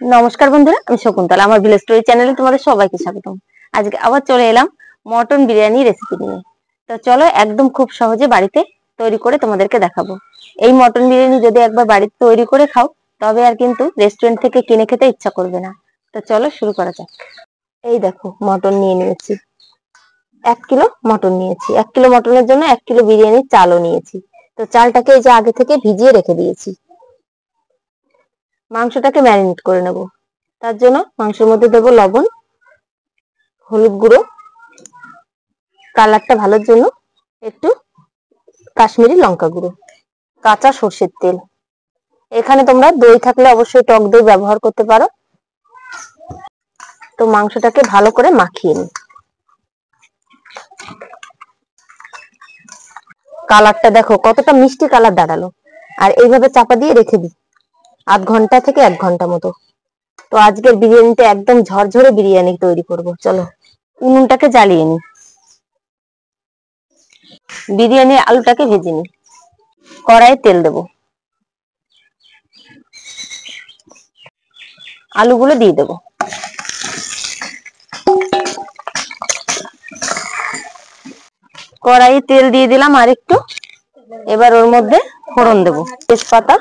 নমস্কার বন্ধুরা, আমি শকুন্তলা। আমার ভিলেজ স্টোরি চ্যানেলে তোমাদের সবাইকে স্বাগতম। আজকে আবার চলে এলাম মটন বিরিয়ানি রেসিপি নিয়ে। তো চলো একদম খুব সহজে বাড়িতে তৈরি করে তোমাদেরকে দেখাবো। এই মটন বিরিয়ানি যদি একবার বাড়িতে তৈরি করে খাও, তবে আর কিন্তু রেস্টুরেন্ট থেকে কিনে খেতে ইচ্ছা করবে না। তো চলো শুরু করা যাক। এই দেখো, মটন নিয়ে নিয়েছি 1 কিলো। মটন নিয়েছি 1 কিলো। মটনের জন্য 1 কিলো বিরিয়ানির চালও নিয়েছি। তো চালটাকে এই যে আগে থেকে ভিজিয়ে রেখে দিয়েছি। মাংসটাকে ম্যারিনেট করে নেব। তার জন্য মাংসের মধ্যে দেবো লবণ, হলুদ গুঁড়ো, কালারটা ভালোর জন্য একটু কাশ্মীরি লঙ্কা গুঁড়ো, কাঁচা সর্ষের তেল। এখানে তোমরা দই থাকলে অবশ্যই টক দই ব্যবহার করতে পারো। তো মাংসটাকে ভালো করে মাখিয়ে নিই। কালারটা দেখো কতটা মিষ্টি কালার দাঁড়ালো। আর এইভাবে চাপা দিয়ে রেখে দিই আধ ঘন্টা থেকে 1 ঘন্টা মতো। তো আজকের বিরিয়ানিটা একদম ঝরঝরে বিরিয়ানি তৈরি করব। চলো উনুনটাকে জ্বালিয়ে নিই, বিরিয়ানির আলুটাকে ভেজে নিই। কড়াইয়ে তেল দেব, আলুগুলো দিয়ে দেবো। কড়াইয়ে তেল দিয়ে দিলাম আর একটু। এবার ওর মধ্যে ফোড়ন দেবো, তেজপাতা,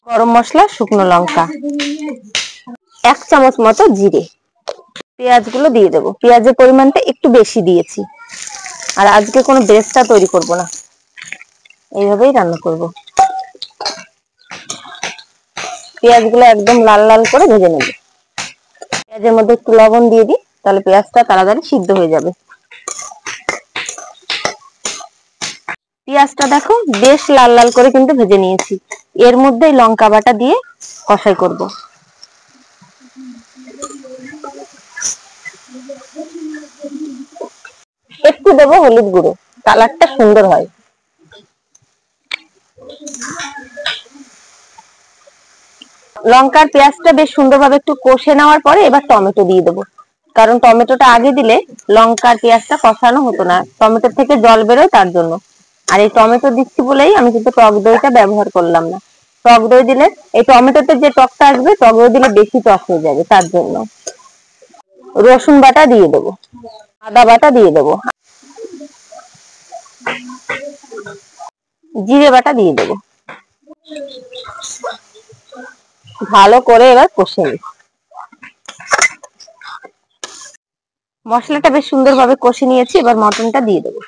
গরম মশলা, শুকনো লঙ্কা, 1 চামচ মতো জিরে। পেঁয়াজগুলো দিয়ে দেবো। পেঁয়াজের পরিমাণটা একটু বেশি দিয়েছি। আর আজকে কোনো বেরেস্তা তৈরি করব না, এইভাবেই রান্না করব। পেঁয়াজগুলো একদম লাল লাল করে ভেজে নেব। পেঁয়াজের মধ্যে একটু লবণ দিয়ে দিই, তাহলে পেঁয়াজটা তাড়াতাড়ি সিদ্ধ হয়ে যাবে। পেঁয়াজটা দেখো বেশ লাল লাল করে কিন্তু ভেজে নিয়েছি। এর মধ্যেই লঙ্কা বাটা দিয়ে কষাই করব। একটু দেবো হলুদ গুঁড়ো, কালারটা সুন্দর হয়। লঙ্কার পেঁয়াজটা বেশ সুন্দরভাবে একটু কষে নেওয়ার পরে এবার টমেটো দিয়ে দেবো। কারণ টমেটোটা আগে দিলে লঙ্কার পেঁয়াজটা কষানো হতো না, টমেটোর থেকে জল বেরোয় তার জন্য। আর এই টমেটো দিচ্ছি বলেই আমি কিন্তু টক দইটা ব্যবহার করলাম না। টক দই দিলে এই টমেটোতে যে টকটা আসবে, টক দই দিলে বেশি টক হয়ে যাবে, তার জন্য। রসুন বাটা দিয়ে দেবো, আদা বাটা দিয়ে দেবো, জিরে বাটা দিয়ে দেবো। ভালো করে এবার কষে নিই। মশলাটা বেশ সুন্দরভাবে কষে নিয়েছি, এবার মটনটা দিয়ে দেবো।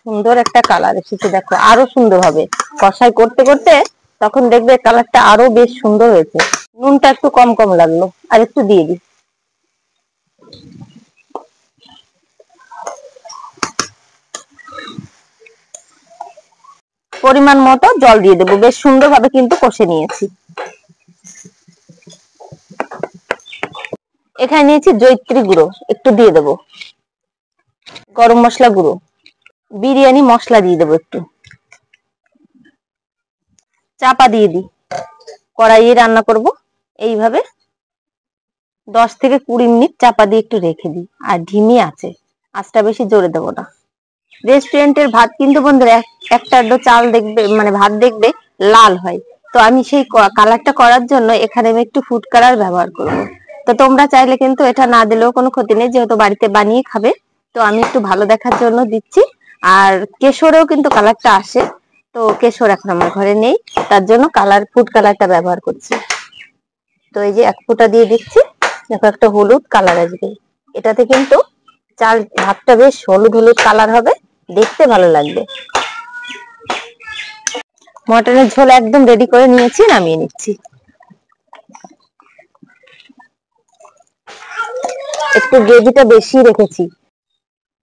সুন্দর একটা কালার এসেছে, দেখো আরো সুন্দর হবে কষাই করতে করতে। তখন দেখবে কালারটা আরো বেশ সুন্দর হয়েছে। নুনটা একটু কম কম লাগলো, আর একটু দিয়ে দিই। পরিমাণ মতো জল দিয়ে দেবো। বেশ সুন্দরভাবে কিন্তু কষে নিয়েছি। এখানে নিয়েছি জয়িত্রী গুঁড়ো, একটু দিয়ে দেবো। গরম মশলা গুঁড়ো, বিরিয়ানি মশলা দিয়ে দেবো একটু। চাপা দিয়ে দিই। কড়াইয়ে রান্না করব এইভাবে 10 থেকে 20 মিনিট চাপা দিয়ে একটু রেখে দিই। আর ধিমি আছে, আঁচটা বেশি জোরে দেবো না। রেস্টুরেন্টের ভাত কিন্তু বন্ধুরা একটা চাল দেখবে, মানে ভাত দেখবে লাল হয়। তো আমি সেই কালারটা করার জন্য এখানে আমি একটু ফুড কালার ব্যবহার করব। তো তোমরা চাইলে কিন্তু এটা না দিলেও কোনো ক্ষতি নেই, যেহেতু বাড়িতে বানিয়ে খাবে। তো আমি একটু ভালো দেখার জন্য দিচ্ছি। আর কেশরেও কিন্তু কালারটা আসে। তো কেশর এখন আমার ঘরে নেই, তার জন্য কালার ফুড কালারটা ব্যবহার করছি। তো এই যে 1 ফোঁটা দিয়ে দিচ্ছি। দেখো একটা হলুদ কালার আসবে। এটাতে কিন্তু চাল ভাতটা বেশ হলুদ হলুদ কালার হবে, দেখতে ভালো লাগবে। মটনের ঝোল একদম রেডি করে নিয়েছি, নামিয়ে নিচ্ছি। একটু গ্রেভিটা বেশি রেখেছি।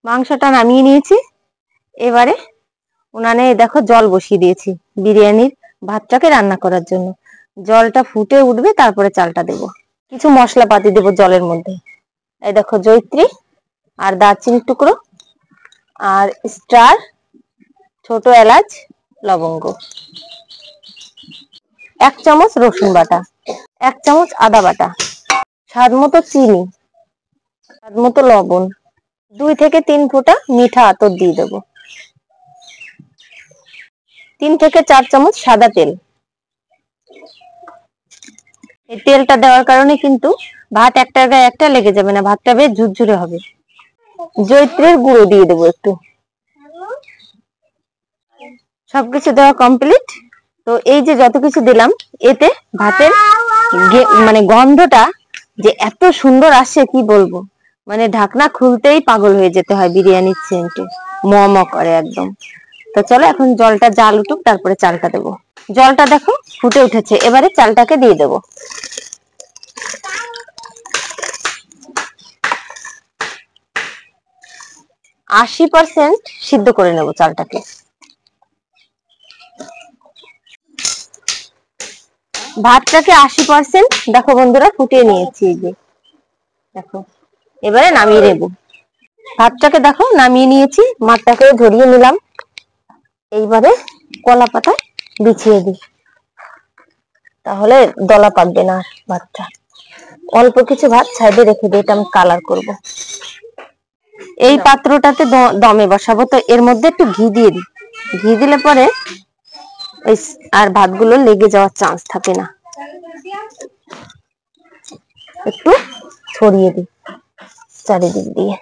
মাংসটা নামিয়ে নিয়েছি। এবারে উনানে দেখো জল বসিয়ে দিয়েছি বিরিয়ানির ভাতটাকে রান্না করার জন্য। জলটা ফুটে উঠবে, তারপরে চালটা দেব। কিছু মশলাপাতি দেবো জলের মধ্যে। এই দেখো জয়িত্রী, আর দারচিনির টুকরো, আর স্টার, ছোট এলাচ, লবঙ্গ। 1 চামচ রসুন বাটা, 1 চামচ আদা বাটা, স্বাদ মতো চিনি, স্বাদ মতো লবণ, 2 থেকে 3 ফোঁটা মিঠা আতর দিয়ে দেবো, 3 থেকে 4 চামচ সাদা তেল। এই তেলটা দেওয়ার কারণে কিন্তু ভাত একটার গায়ে একটা লেগে যাবে না, ভাতটা বেশ ঝুরঝুরে হবে। জয়িত্রের গুঁড়ো দিয়ে দেবো একটু। সবকিছু দেওয়া কমপ্লিট। তো এই যে যত কিছু দিলাম, এতে ভাতের মানে গন্ধটা যে এত সুন্দর আসে কি বলবো, মানে ঢাকনা খুলতেই পাগল হয়ে যেতে হয় বিরিয়ানির সেন্টে, ম ম করে একদম। তো চলো এখন জলটা জাল উঠুক, তারপরে চালটা দেবো। জলটা দেখো ফুটে উঠেছে, এবারে চালটাকে দিয়ে দেবো। 80% সিদ্ধ করে নেব চালটাকে। ভাতটাকে 80% দেখো বন্ধুরা ফুটিয়ে নিয়েছি, এই যে দেখো। এবারে নামিয়ে নেব ভাতটাকে, দেখো নামিয়ে নিয়েছি, মাঠটাকে ঝরিয়ে নিলাম। এইবারে কলা পাতায় বিছিয়ে দিই, তাহলে দলা পাকবে না ভাতটা। অল্প কিছু ভাত সাইডে রেখে দিই, এটা আমি কালার করব। এই পাত্রটাতে দমে বসাবো, তো এর মধ্যে একটু ঘি দিয়ে দিই। ঘি দিলে পরে আর ভাতগুলো লেগে যাওয়ার চান্স থাকে না। একটু ছড়িয়ে দিই চারিদিক দিয়ে।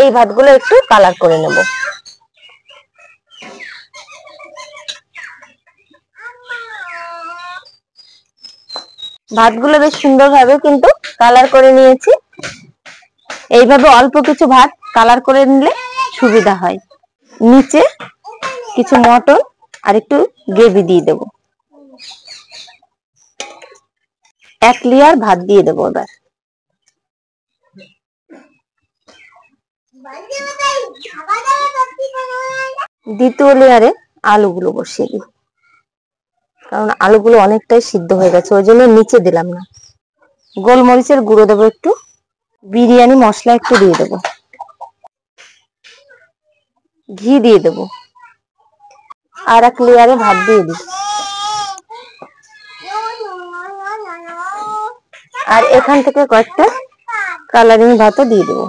এই ভাতগুলো একটু কালার করে নেব। ভাতগুলো বেশ সুন্দরভাবে কিন্তু কালার করে নিয়েছি। এইভাবে অল্প কিছু ভাত কালার করে নিলে সুবিধা হয়। নিচে কিছু মটর আর একটু গ্রেভি দিয়ে দেবো। 1 লেয়ার ভাত দিয়ে দেবো। এবার দ্বিতীয় লেয়ারে আলুগুলো বসিয়ে দিই, কারণ আলুগুলো অনেকটাই সিদ্ধ হয়ে গেছে, ওই জন্য নিচে দিলাম না। গোলমরিচের গুঁড়ো দেবো একটু, বিরিয়ানি মশলা একটু দিয়ে দেবো, ঘি দিয়ে দেবো, আর 1 লেয়ারে ভাত দিয়ে দিই। আর এখান থেকে কয়েকটা কালারিং ভাতও দিয়ে দেবো।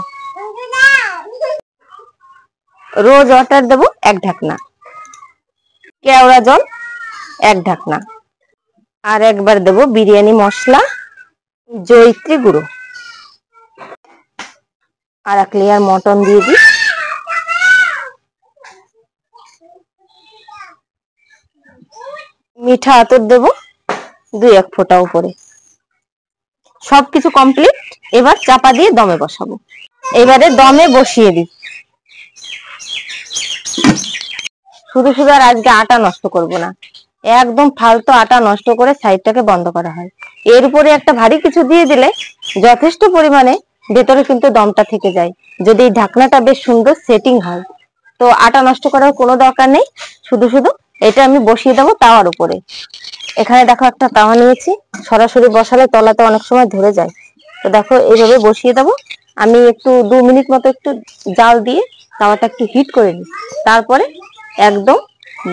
রোজ ওয়াটার দেবো 1 ঢাকনা, কেওড়া জল 1 ঢাকনা, আর একবার দেবো বিরিয়ানি মশলা, জয়িত্রী গুঁড়ো, আর 1 লেয়ার মটন দিয়ে দিই। মিঠা আতর দেবো 2-1 ফোঁটা উপরে। সবকিছু কমপ্লিট। এবার চাপা দিয়ে দমে বসাবো। এবারে দমে বসিয়ে দিই। শুধু শুধু আর আজকে আটা নষ্ট করব না, একদম ফালতু আটা নষ্ট করে সাইডটাকে বন্ধ করা হয়। এর উপরে একটা ভারী কিছু দিয়ে দিলে যথেষ্ট পরিমাণে ভেতরে কিন্তু দমটা থেকে যায়, যদি এই ঢাকনাটা বেশ সুন্দর সেটিং হয়। তো আটা নষ্ট করার কোনো দরকার নেই, শুধু শুধু এটা আমি বসিয়ে দেবো তাওয়ার উপরে। এখানে দেখো একটা তাওয়া নিয়েছি, সরাসরি বসালে তলাতে অনেক সময় ধরে যায়। তো দেখো এইভাবে বসিয়ে দেবো। আমি একটু 2 মিনিট মতো একটু জাল দিয়ে তাওয়াটা একটু হিট করে নিই, তারপরে একদম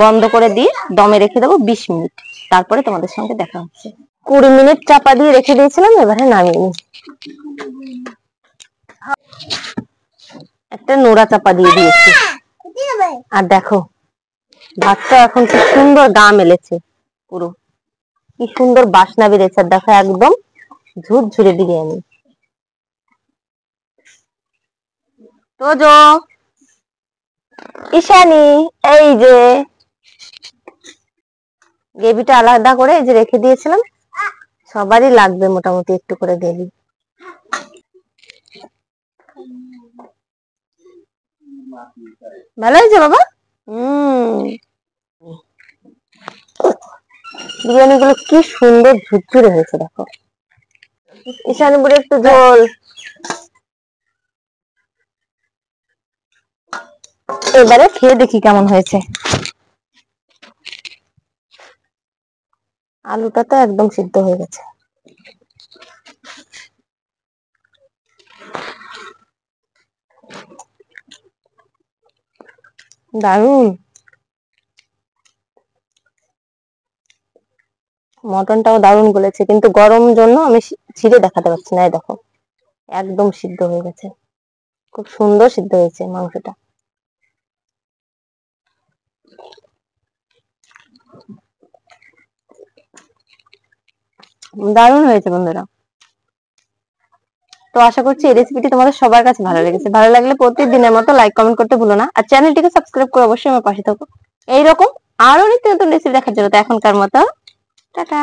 বন্ধ করে দিয়ে দমে রেখে দেবো 20 মিনিট। তারপরে তোমাদের সঙ্গে দেখা হচ্ছে। 20 মিনিট চাপা দিয়ে রেখে দিয়েছিলাম, এবারে নামিয়ে নিই। একটা নোড়া চাপা দিয়ে দিয়েছি। আর দেখো ভাতটা এখন কি সুন্দর গা মেলেছে, পুরো কি সুন্দর বাসনা বেরিয়েছে। দেখো একদম ঝুরঝুরে বিরিয়ানি। তোজো, ঈশানী, এই যে গ্রেভিটা আলাদা করে এই যে রেখে দিয়েছিলাম, সবারই লাগবে মোটামুটি একটু করে গ্রেভি। ভালো হয়েছে বাবা। বিরিয়ানি গুলো কি সুন্দর ঝুরঝুরে হয়েছে দেখো। ঈশানী বুড়ি একটু ঝোল। এবারে খেয়ে দেখি কেমন হয়েছে। আলুটা তো একদম সিদ্ধ হয়ে গেছে। দারুন। মটনটাও দারুণ গলেছে, কিন্তু গরম জন্য আমি ছিঁড়ে দেখাতে পারছি না। এই দেখো একদম সিদ্ধ হয়ে গেছে, খুব সুন্দর সিদ্ধ হয়েছে মাংসটা। দারুণ হয়েছে বন্ধুরা। তো আশা করছি এই রেসিপিটি তোমাদের সবার কাছে ভালো লেগেছে। ভালো লাগলে প্রতিদিনের মতো লাইক কমেন্ট করতে ভুলো না, আর চ্যানেলটিকে সাবস্ক্রাইব করে অবশ্যই আমার পাশে থাকো এইরকম আরো নিত্য নতুন রেসিপি দেখার জন্য। তো এখনকার মতো টাটা।